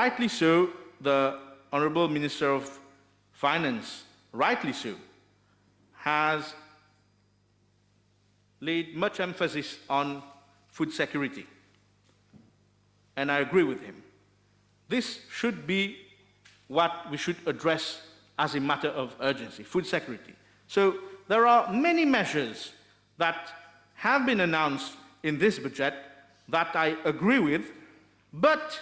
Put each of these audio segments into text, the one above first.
rightly so, the Honourable Minister of Finance, rightly so, has laid much emphasis on food security. And I agree with him. This should be what we should address as a matter of urgency, food security. So there are many measures that have been announced in this budget that I agree with, but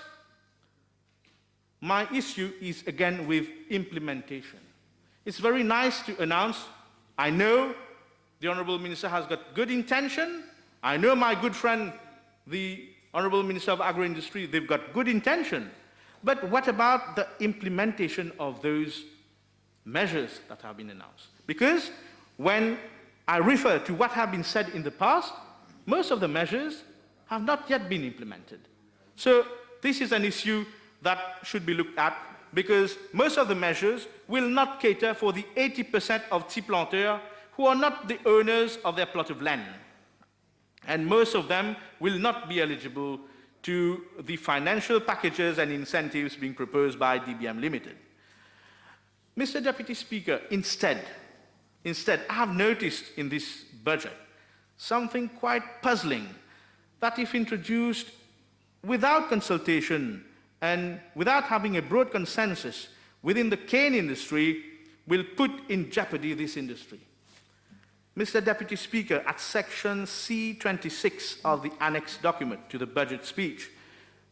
my issue is again with implementation. It's very nice to announce. I know the Honourable Minister has got good intention. I know my good friend, the Honourable Minister of Agro-Industry, they've got good intention. But what about the implementation of those measures that have been announced? Because when I refer to what have been said in the past, most of the measures have not yet been implemented. So this is an issue that should be looked at, because most of the measures will not cater for the 80% of petits planteurs who are not the owners of their plot of land. And most of them will not be eligible to the financial packages and incentives being proposed by DBM Limited. Mr. Deputy Speaker, instead, I have noticed in this budget something quite puzzling, that if introduced without consultation and without having a broad consensus within the cane industry, will put in jeopardy this industry. Mr. Deputy Speaker, at section C26 of the annex document to the budget speech,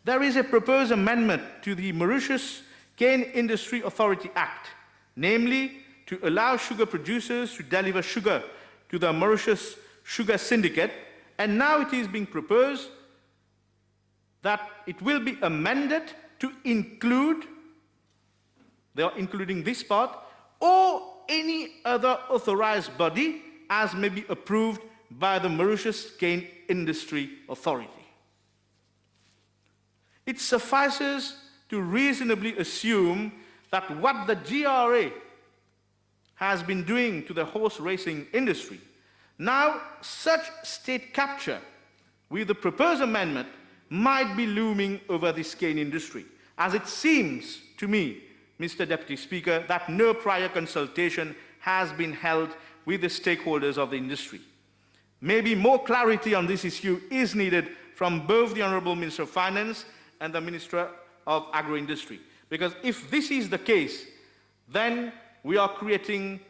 there is a proposed amendment to the Mauritius Cane Industry Authority Act, namely to allow sugar producers to deliver sugar to the Mauritius Sugar Syndicate, and now it is being proposed that it will be amended to include, they are including this part, or any other authorized body as may be approved by the Mauritius Cane Industry Authority. It suffices to reasonably assume that what the GRA has been doing to the horse racing industry, now such state capture with the proposed amendment might be looming over this cane industry, as it seems to me, Mr. Deputy Speaker, that no prior consultation has been held with the stakeholders of the industry. Maybe more clarity on this issue is needed from both the Honourable Minister of Finance and the Minister of Agro-Industry. Because if this is the case, then we are creating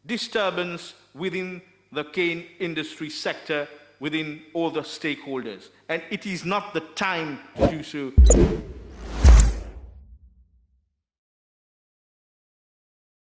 disturbance within the cane industry sector, within all the stakeholders. And it is not the time to do so.